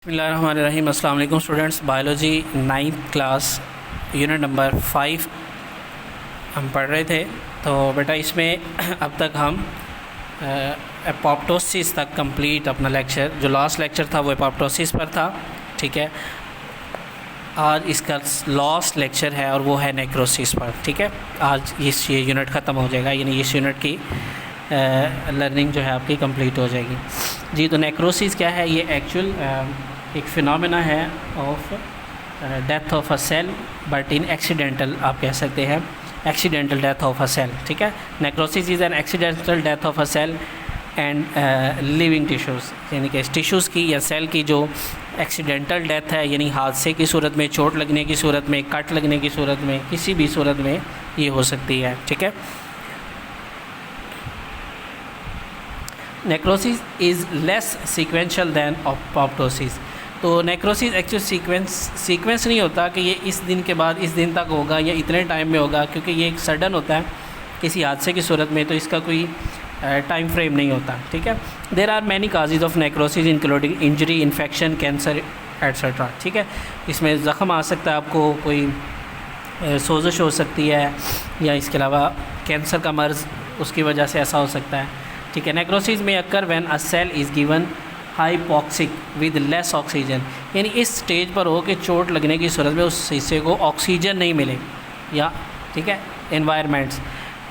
बिस्मिल्लाहिर्रहमानिर्रहीम। अस्सलाम वालेकुम students. Biology 9th class unit number 5 हम पढ़ रहे थे। तो बेटा इसमें अब तक हम एपोप्टोसिस तक कंप्लीट अपना लेक्चर, जो लास्ट लेक्चर था वो एपोप्टोसिस पर था। ठीक है, आज इसका लास्ट लेक्चर है और वो है नेक्रोसिस पर। ठीक है, आज ये यूनिट ख़त्म हो जाएगा, यानी इस यूनिट की लर्निंग जो है आपकी कंप्लीट हो जाएगी जी। तो नेक्रोसिस क्या है? ये एक्चुअल एक फिनोमेना है of death of a cell, but in accidental आप कह सकते हैं, accidental death of a cell. ठीक है, necrosis is an accidental death of a cell and living tissues, यानी कि टिश्यूज़ की या सेल की जो एक्सीडेंटल डेथ है, यानी हादसे की सूरत में, चोट लगने की सूरत में, कट लगने की सूरत में, किसी भी सूरत में ये हो सकती है। ठीक है, necrosis is less sequential than apoptosis. तो नेक्रोसिस एक्चुअल सीक्वेंस नहीं होता कि ये इस दिन के बाद इस दिन तक होगा या इतने टाइम में होगा, क्योंकि ये एक सडन होता है किसी हादसे की सूरत में, तो इसका कोई टाइम फ्रेम नहीं होता। ठीक है, there are many causes of necrosis including injury, infection, cancer etcetera. ठीक है, इसमें ज़ख़म आ सकता है, आपको कोई सोजिश हो सकती है, या इसके अलावा कैंसर का मर्ज़ उसकी वजह से ऐसा हो सकता है। ठीक है, नेक्रोसिस में occur when a cell is given hypoxic with less oxygen, यानी इस स्टेज पर हो कि चोट लगने की सूरत में उस हिस्से को ऑक्सीजन नहीं मिले, या ठीक है एनवायरनमेंट्स,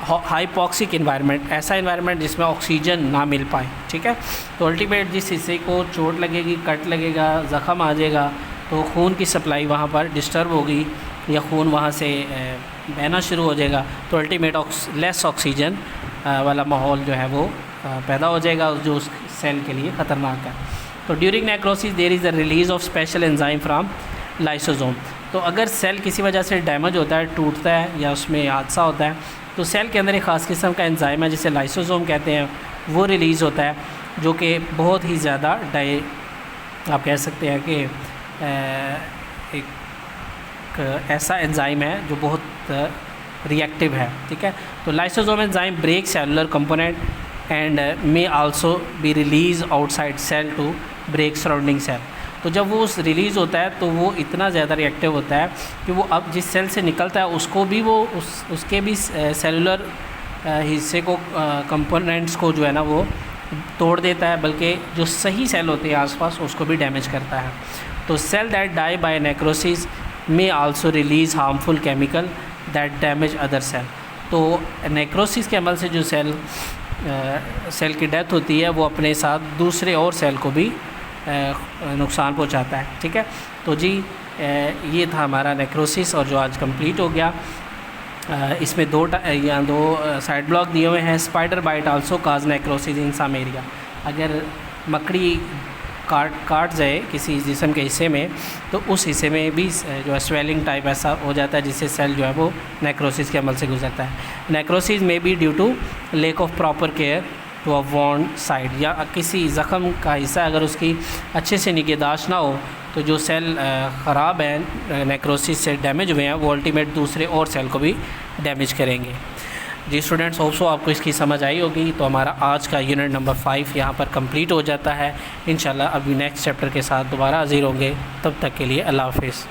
हाइपोक्सिक एनवायरनमेंट, ऐसा एनवायरनमेंट जिसमें ऑक्सीजन ना मिल पाए। ठीक है, तो अल्टीमेट जिस हिस्से को चोट लगेगी, कट लगेगा, ज़ख़म आ जाएगा, तो खून की सप्लाई वहाँ पर डिस्टर्ब होगी या खून वहाँ से बहना शुरू हो जाएगा, तो अल्टीमेट लेस ऑक्सीजन वाला माहौल जो है वो पैदा हो जाएगा, जो उस सेल के लिए ख़तरनाक है। तो during necrosis there is the release of special enzyme from lysosome. तो अगर सेल किसी वजह से डैमेज होता है, टूटता है या उसमें हादसा होता है, तो सेल के अंदर एक ख़ास किस्म का एंजाइम है जिसे लाइसोसोम कहते हैं, वो रिलीज़ होता है, जो कि बहुत ही ज़्यादा आप कह सकते हैं कि एक ऐसा एंजाइम है जो बहुत रिएक्टिव है। ठीक है, तो lysosome enzyme break cellular component and may also be release outside cell to break surrounding cell. तो जब वो रिलीज़ होता है तो वो इतना ज़्यादा रिएक्टिव होता है कि वो अब जिस सेल से निकलता है उसको भी वो उसके भी सेलुलर हिस्से को, कंपोनेंट्स को जो है ना वो तोड़ देता है, बल्कि जो सही सेल होते हैं आसपास उसको भी डैमेज करता है। तो cell that die by necrosis may also release harmful chemical that damage other cell. तो नेक्रोसिस के अमल से जो सेल की डेथ होती है वो अपने साथ दूसरे और सेल को भी नुकसान पहुंचाता है। ठीक है, तो जी ये था हमारा नेक्रोसिस, और जो आज कंप्लीट हो गया। इसमें दो साइड ब्लॉक दिए हुए हैं। स्पाइडर बाइट आल्सो काज नेक्रोसिस इन सम एरिया। अगर मकड़ी काट जाए किसी जिस्म के हिस्से में, तो उस हिस्से में भी जो है स्वेलिंग टाइप ऐसा हो जाता है, जिससे सेल जो है वो नेक्रोसिस के अमल से गुजरता है। नेक्रोसिस में be due to lack of proper care to a wound side, या किसी ज़ख़म का हिस्सा अगर उसकी अच्छे से निगहदाश्त ना हो, तो जो सेल ख़राब है, नेक्रोसिस से डैमेज हुए हैं, वो अल्टीमेट दूसरे और सेल को भी डैमेज करेंगे। जी स्टूडेंट्स, होप्सो आपको इसकी समझ आई होगी। तो हमारा आज का यूनिट नंबर 5 यहाँ पर कंप्लीट हो जाता है। इंशाल्लाह अभी नेक्स्ट चैप्टर के साथ दोबारा हाजिर होंगे। तब तक के लिए अल्लाह हाफिज़।